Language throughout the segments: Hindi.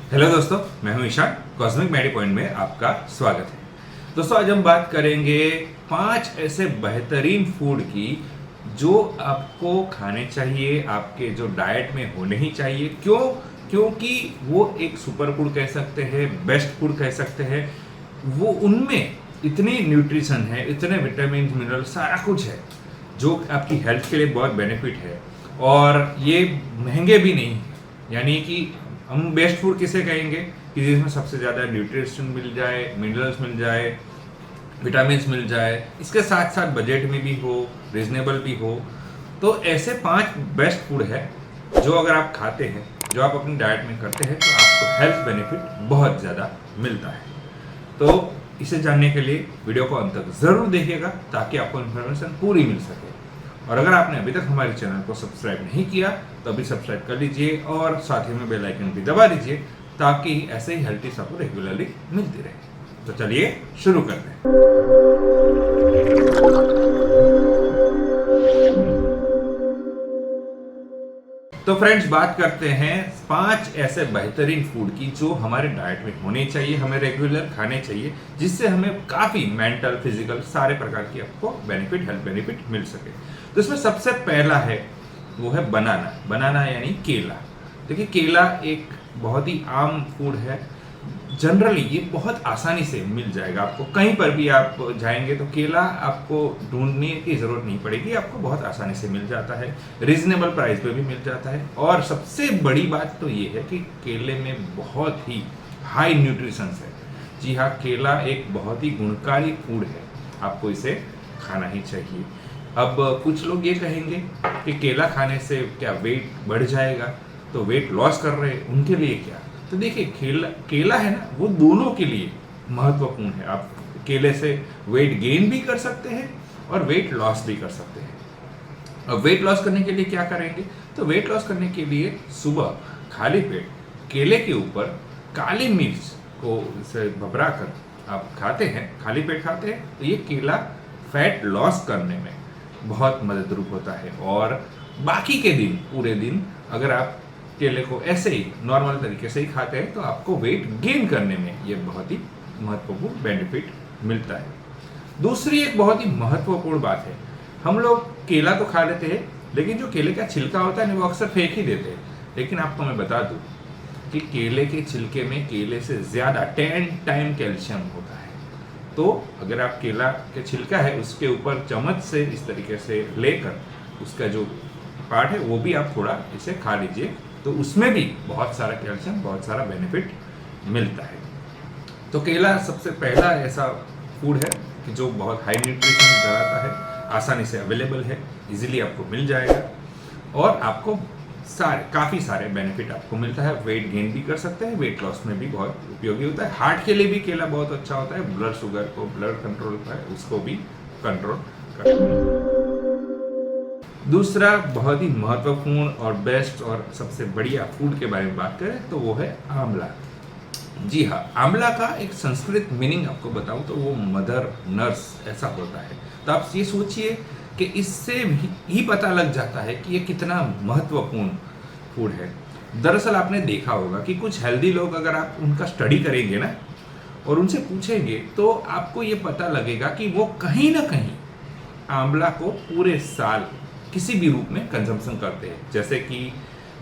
हेलो दोस्तों, मैं हूं ईशान। कॉस्मिक मेडी पॉइंट में आपका स्वागत है। दोस्तों, आज हम बात करेंगे 5 ऐसे बेहतरीन फूड की जो आपको खाने चाहिए, आपके जो डाइट में होने ही चाहिए। क्योंकि वो एक सुपर फूड कह सकते हैं, बेस्ट फूड कह सकते हैं। वो उनमें इतनी न्यूट्रिशन है, इतने विटामिन मिनरल सारा कुछ है जो आपकी हेल्थ के लिए बहुत बेनिफिट है, और ये महंगे भी नहीं है। यानी कि हम बेस्ट फूड किसे कहेंगे कि जिसमें सबसे ज़्यादा न्यूट्रिशन मिल जाए, मिनरल्स मिल जाए, विटामिन मिल जाए, इसके साथ साथ बजट में भी हो, रीजनेबल भी हो। तो ऐसे 5 बेस्ट फूड है जो अगर आप खाते हैं, जो आप अपनी डाइट में करते हैं, तो आपको हेल्थ बेनिफिट बहुत ज़्यादा मिलता है। तो इसे जानने के लिए वीडियो को अंत तक ज़रूर देखिएगा ताकि आपको इन्फॉर्मेशन पूरी मिल सके। और अगर आपने अभी तक हमारे चैनल को सब्सक्राइब नहीं किया तो अभी सब्सक्राइब कर लीजिए और साथ ही में बेल आइकन भी दबा दीजिए ताकि ऐसे ही हेल्थ टिप्स आपको रेगुलरली मिलती रहे। तो चलिए शुरू करते हैं। तो फ्रेंड्स, बात करते हैं 5 ऐसे बेहतरीन फूड की जो हमारे डाइट में होने चाहिए, हमें रेगुलर खाने चाहिए, जिससे हमें काफ़ी मेंटल, फिजिकल सारे प्रकार की आपको बेनिफिट, हेल्थ बेनिफिट मिल सके। तो इसमें सबसे पहला है वो है बनाना यानी केला। देखिए, केला एक बहुत ही आम फूड है। जनरली ये बहुत आसानी से मिल जाएगा आपको, कहीं पर भी आप जाएंगे तो केला आपको ढूंढने की ज़रूरत नहीं पड़ेगी, आपको बहुत आसानी से मिल जाता है, रीजनेबल प्राइस पे भी मिल जाता है। और सबसे बड़ी बात तो ये है कि केले में बहुत ही हाई न्यूट्रिशन है। जी हाँ, केला एक बहुत ही गुणकारी फूड है, आपको इसे खाना ही चाहिए। अब कुछ लोग ये कहेंगे कि केला खाने से क्या वेट बढ़ जाएगा, तो वेट लॉस कर रहे हैं उनके लिए क्या? तो देखिए, केला है ना, वो दोनों के लिए महत्वपूर्ण है। आप केले से वेट गेन भी कर सकते हैं और वेट लॉस भी कर सकते हैं। अब वेट लॉस करने के लिए क्या करेंगे? तो वेट लॉस करने के लिए सुबह खाली पेट केले के ऊपर काली मिर्च को से भभरा कर आप खाते हैं, खाली पेट खाते हैं, तो ये केला फैट लॉस करने में बहुत मददरूप होता है। और बाकी के दिन, पूरे दिन अगर आप केले को ऐसे ही नॉर्मल तरीके से ही खाते हैं तो आपको वेट गेन करने में ये बहुत ही महत्वपूर्ण बेनिफिट मिलता है। दूसरी एक बहुत ही महत्वपूर्ण बात है, हम लोग केला तो खा लेते हैं, लेकिन जो केले का छिलका होता है ना, वो अक्सर फेंक ही देते हैं। लेकिन आपको मैं बता दूं कि केले के छिलके में केले से ज़्यादा 10 टाइम कैल्शियम होता है। तो अगर आप केला के छिलका है उसके ऊपर चम्मच से इस तरीके से लेकर उसका जो पार्ट है वो भी आप थोड़ा इसे खा लीजिए, तो उसमें भी बहुत सारा कैल्शियम, बहुत सारा बेनिफिट मिलता है। तो केला सबसे पहला ऐसा फूड है कि जो बहुत हाई न्यूट्रिशन धराता है, आसानी से अवेलेबल है, इजीली आपको मिल जाएगा और आपको काफ़ी सारे बेनिफिट आपको मिलता है। वेट गेन भी कर सकते हैं, वेट लॉस में भी बहुत उपयोगी होता है। हार्ट के लिए भी केला बहुत अच्छा होता है, ब्लड शुगर को, ब्लड कंट्रोल होता है, उसको भी कंट्रोल करता है। दूसरा बहुत ही महत्वपूर्ण और बेस्ट और सबसे बढ़िया फूड के बारे में बात करें तो वो है आंवला। जी हाँ, आंवला का एक संस्कृत मीनिंग आपको बताऊं तो वो मदर नर्स ऐसा होता है। तो आप ये सोचिए कि इससे ही पता लग जाता है कि ये कितना महत्वपूर्ण फूड है। दरअसल आपने देखा होगा कि कुछ हेल्दी लोग, अगर आप उनका स्टडी करेंगे ना और उनसे पूछेंगे, तो आपको ये पता लगेगा कि वो कहीं ना कहीं आंवला को पूरे साल किसी भी रूप में कंजम्पशन करते हैं। जैसे कि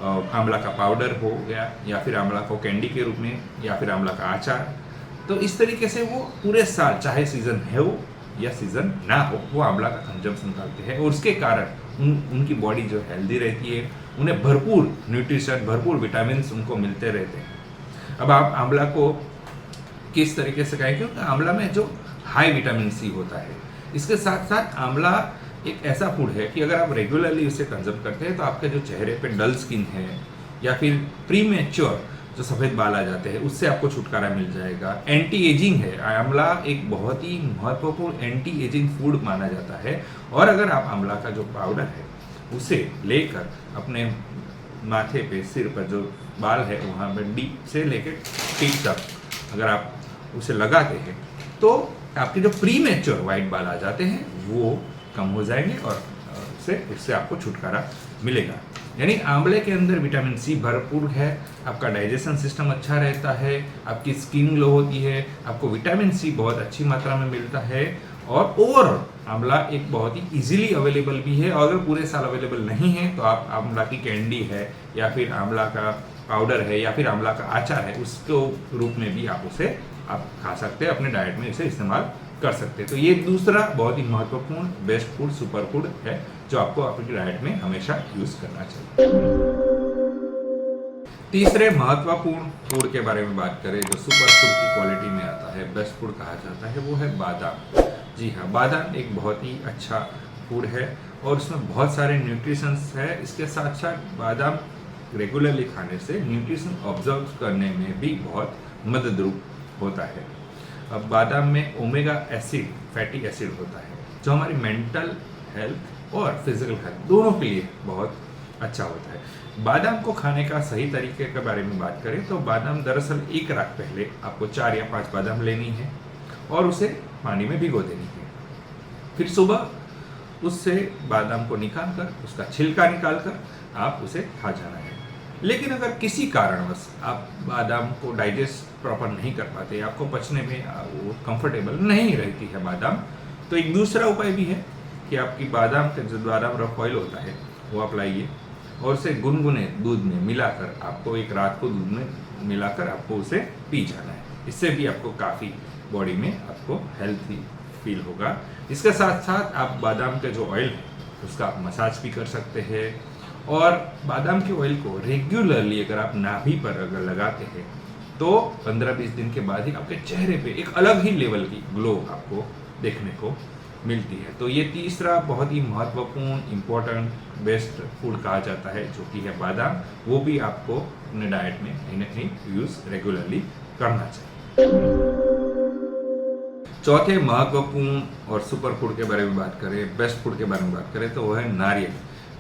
आंवला का पाउडर हो गया, या फिर आंवला को कैंडी के रूप में, या फिर आंवला का अचार। तो इस तरीके से वो पूरे साल, चाहे सीजन है वो या सीजन ना हो, वो आंवला का कंजम्पशन करते हैं और उसके कारण उनकी बॉडी जो हेल्दी रहती है, उन्हें भरपूर न्यूट्रिशन, भरपूर विटामिन उनको मिलते रहते हैं। अब आप आंवला को किस तरीके से खाएं? क्योंकि आंवला में जो हाई विटामिन सी होता है, इसके साथ साथ आंवला एक ऐसा फूड है कि अगर आप रेगुलरली उसे कंज्यूम करते हैं तो आपके जो चेहरे पे डल स्किन है या फिर प्रीमेच्योर जो सफ़ेद बाल आ जाते हैं, उससे आपको छुटकारा मिल जाएगा। एंटी एजिंग है, आंवला एक बहुत ही महत्वपूर्ण एंटी एजिंग फूड माना जाता है। और अगर आप आंवला का जो पाउडर है उसे लेकर अपने माथे पे, सिर पर जो बाल है वहाँ पर डीप से लेकर टिप तक अगर आप उसे लगाते हैं तो आपके जो प्रीमेच्योर वाइट बाल आ जाते हैं वो कम हो जाएंगे और इससे आपको छुटकारा मिलेगा। यानी आंवले के अंदर विटामिन सी भरपूर है, आपका डाइजेशन सिस्टम अच्छा रहता है, आपकी स्किन ग्लो होती है, आपको विटामिन सी बहुत अच्छी मात्रा में मिलता है। और ओवरऑल आंवला एक बहुत ही इजीली अवेलेबल भी है, और अगर पूरे साल अवेलेबल नहीं है तो आप आंवला की कैंडी है या फिर आंवला का पाउडर है या फिर आंवला का अचार है, उसके रूप में भी आप उसे आप खा सकते हैं, अपने डाइट में इसे इस्तेमाल कर सकते हैं। तो ये दूसरा बहुत ही महत्वपूर्ण बेस्ट फूड सुपर फूड है जो आपको अपनी डाइट में हमेशा यूज करना चाहिए। तीसरे महत्वपूर्ण फूड के बारे में बात करें जो सुपर फूड की क्वालिटी में आता है, बेस्ट फूड कहा जाता है, वो है बादाम। जी हाँ, बादाम एक बहुत ही अच्छा फूड है और उसमें बहुत सारे न्यूट्रिशंस है। इसके साथ साथ बादाम रेगुलरली खाने से न्यूट्रिशन ऑब्जर्व करने में भी बहुत मददरूप होता है। अब बादाम में ओमेगा एसिड, फैटी एसिड होता है जो हमारी मेंटल हेल्थ और फिजिकल हेल्थ दोनों के लिए बहुत अच्छा होता है। बादाम को खाने का सही तरीके के बारे में बात करें तो बादाम दरअसल एक रात पहले आपको 4 या 5 बादाम लेनी है और उसे पानी में भिगो देनी है। फिर सुबह उससे बादाम को निकाल कर, उसका छिलका निकाल कर आप उसे खा जाना है। लेकिन अगर किसी कारणवश आप बादाम को डाइजेस्ट प्रॉपर नहीं कर पाते, आपको पचने में वो कंफर्टेबल नहीं रहती है बादाम, तो एक दूसरा उपाय भी है कि आपकी बादाम का जो बादाम रफ ऑयल होता है वो आप लाइए और उसे गुनगुने दूध में मिलाकर, आपको एक रात को दूध में मिलाकर आपको उसे पी जाना है। इससे भी आपको काफ़ी बॉडी में आपको हेल्थी फील होगा। इसके साथ साथ आप बादाम के जो ऑयल है उसका आप मसाज भी कर सकते हैं, और बादाम के ऑयल को रेगुलरली अगर आप नाभि पर अगर लगाते हैं तो 15-20 दिन के बाद ही आपके चेहरे पे एक अलग ही लेवल की ग्लो आपको देखने को मिलती है। तो ये तीसरा बहुत ही महत्वपूर्ण इम्पोर्टेंट बेस्ट फूड कहा जाता है जो कि है बादाम, वो भी आपको अपने डाइट में कहीं ना कहीं यूज रेगुलरली करना चाहिए। चौथे महत्वपूर्ण और सुपर फूड के बारे में बात करें, बेस्ट फूड के बारे में बात करें तो वो है नारियल।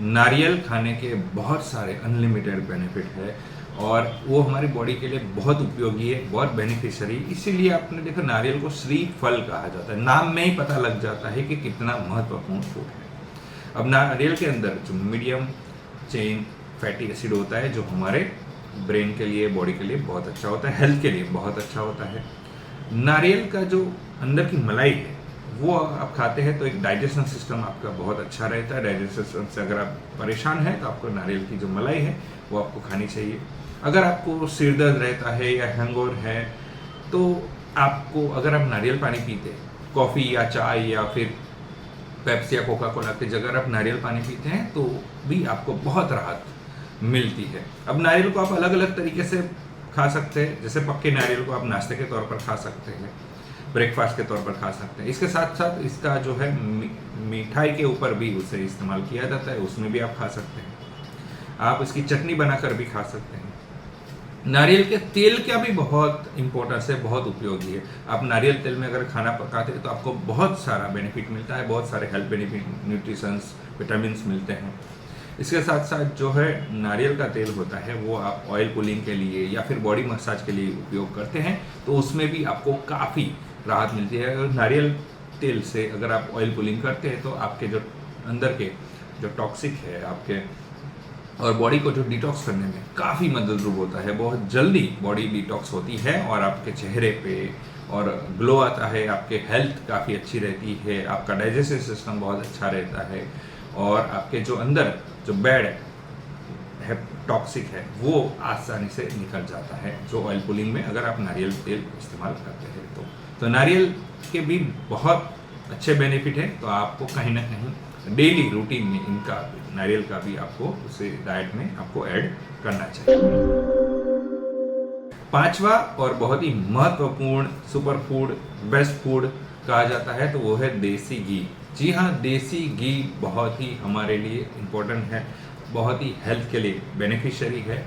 नारियल खाने के बहुत सारे अनलिमिटेड बेनिफिट है और वो हमारी बॉडी के लिए बहुत उपयोगी है, बहुत बेनिफिशियरी। इसीलिए आपने देखा नारियल को श्रीफल कहा जाता है, नाम में ही पता लग जाता है कि कितना महत्वपूर्ण फूड है। अब नारियल के अंदर जो मीडियम चेन फैटी एसिड होता है जो हमारे ब्रेन के लिए, बॉडी के लिए बहुत अच्छा होता है, हेल्थ के लिए बहुत अच्छा होता है। नारियल का जो अंदर की मलाई है वो आप खाते हैं तो एक डाइजेशन सिस्टम आपका बहुत अच्छा रहता है। डाइजेशन सिस्टम से अगर आप परेशान हैं तो आपको नारियल की जो मलाई है वो आपको खानी चाहिए। अगर आपको सिर दर्द रहता है या हैंगओवर है तो आपको, अगर आप नारियल पानी पीते हैं, कॉफ़ी या चाय या फिर पेप्सी या कोका कोला की जगह आप नारियल पानी पीते हैं तो भी आपको बहुत राहत मिलती है। अब नारियल को आप अलग अलग तरीके से खा सकते हैं, जैसे पक्के नारियल को आप नाश्ते के तौर पर खा सकते हैं, ब्रेकफास्ट के तौर पर खा सकते हैं। इसके साथ साथ इसका जो है मिठाई के ऊपर भी उसे इस्तेमाल किया जाता है, उसमें भी आप खा सकते हैं। आप इसकी चटनी बनाकर भी खा सकते हैं। नारियल के तेल का भी बहुत इंपॉर्टेंस है, बहुत उपयोगी है। आप नारियल तेल में अगर खाना पकाते हैं तो आपको बहुत सारा बेनिफिट मिलता है, बहुत सारे हेल्थ बेनिफिट, न्यूट्रिशंस, विटामिन मिलते हैं। इसके साथ साथ जो है नारियल का तेल होता है वो आप ऑयल पुलिंग के लिए या फिर बॉडी मसाज के लिए उपयोग करते हैं तो उसमें भी आपको काफ़ी राहत मिलती है। अगर नारियल तेल से अगर आप ऑयल पुलिंग करते हैं तो आपके जो अंदर के जो टॉक्सिक है आपके और बॉडी को जो डिटॉक्स करने में काफ़ी मददरूप होता है। बहुत जल्दी बॉडी डिटॉक्स होती है और आपके चेहरे पे और ग्लो आता है, आपके हेल्थ काफ़ी अच्छी रहती है, आपका डाइजेस्टिव सिस्टम बहुत अच्छा रहता है और आपके जो अंदर जो बैड है टॉक्सिक है वो आसानी से निकल जाता है जो ऑयल पुलिंग में अगर आप नारियल तेल इस्तेमाल करते हैं तो नारियल के भी बहुत अच्छे बेनिफिट है। तो आपको कहीं ना कहीं डेली रूटीन में इनका, नारियल का भी आपको उसे डाइट में आपको ऐड करना चाहिए। पांचवा और बहुत ही महत्वपूर्ण सुपर फूड, बेस्ट फूड कहा जाता है तो वो है देसी घी। जी हाँ, देसी घी बहुत ही हमारे लिए इम्पोर्टेंट है, बहुत ही हेल्थ के लिए बेनिफिशियरी है।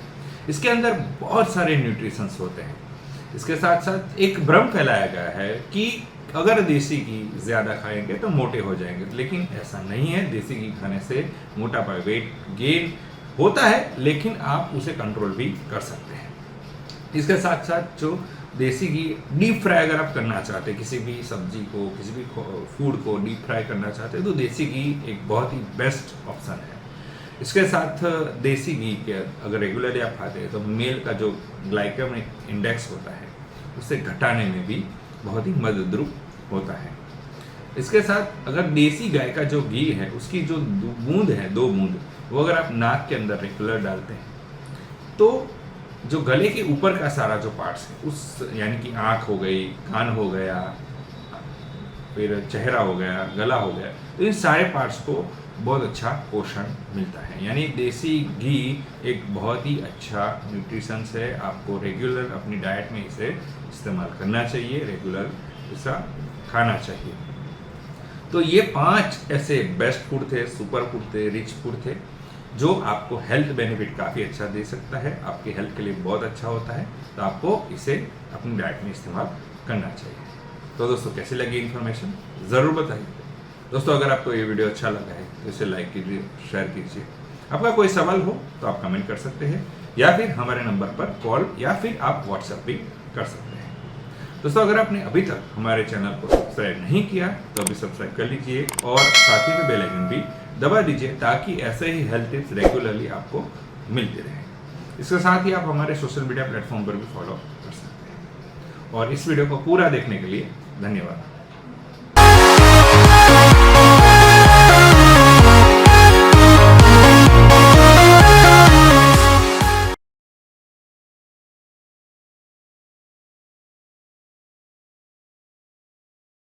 इसके अंदर बहुत सारे न्यूट्रिशंस होते हैं। इसके साथ साथ एक भ्रम फैलाया गया है कि अगर देसी घी ज़्यादा खाएंगे तो मोटे हो जाएंगे, लेकिन ऐसा नहीं है। देसी घी खाने से मोटापा, वेट गेन होता है लेकिन आप उसे कंट्रोल भी कर सकते हैं। इसके साथ साथ जो देसी घी डीप फ्राई अगर आप करना चाहते हैं, किसी भी सब्जी को, किसी भी फूड को डीप फ्राई करना चाहते हैं तो देसी घी एक बहुत ही बेस्ट ऑप्शन है। इसके साथ देसी घी के अगर रेगुलरली आप खाते हैं तो मेल का जो ग्लाइकेमिक इंडेक्स होता है उसे घटाने में भी बहुत ही मददरूप होता है। इसके साथ अगर देसी गाय का जो घी है उसकी जो बूंद है, 2 बूंद, वो अगर आप नाक के अंदर रेगुलर डालते हैं तो जो गले के ऊपर का सारा जो पार्ट्स है उस यानी कि आँख हो गई, कान हो गया, फिर चेहरा हो गया, गला हो गया, तो इन सारे पार्ट्स को बहुत अच्छा पोषण मिलता है। यानी देसी घी एक बहुत ही अच्छा न्यूट्रिशंस है, आपको रेगुलर अपनी डाइट में इसे इस्तेमाल करना चाहिए, रेगुलर ऐसा खाना चाहिए। तो ये 5 ऐसे बेस्ट फूड थे, सुपर फूड थे, रिच फूड थे जो आपको हेल्थ बेनिफिट काफ़ी अच्छा दे सकता है, आपके हेल्थ के लिए बहुत अच्छा होता है। तो आपको इसे अपनी डाइट में इस्तेमाल करना चाहिए। तो दोस्तों कैसी लगी इन्फॉर्मेशन ज़रूर बताइए। दोस्तों अगर आपको ये वीडियो अच्छा लगा है तो इसे लाइक कीजिए, शेयर कीजिए। आपका कोई सवाल हो तो आप कमेंट कर सकते हैं या फिर हमारे नंबर पर कॉल या फिर आप व्हाट्सएप भी कर सकते हैं। दोस्तों अगर आपने अभी तक हमारे चैनल को सब्सक्राइब नहीं किया तो अभी सब्सक्राइब कर लीजिए और साथ ही में बेल आइकन भी दबा दीजिए ताकि ऐसे ही हेल्थ टिप्स रेगुलरली आपको मिलते रहे। इसके साथ ही आप हमारे सोशल मीडिया प्लेटफॉर्म पर भी फॉलो कर सकते हैं। और इस वीडियो को पूरा देखने के लिए धन्यवाद।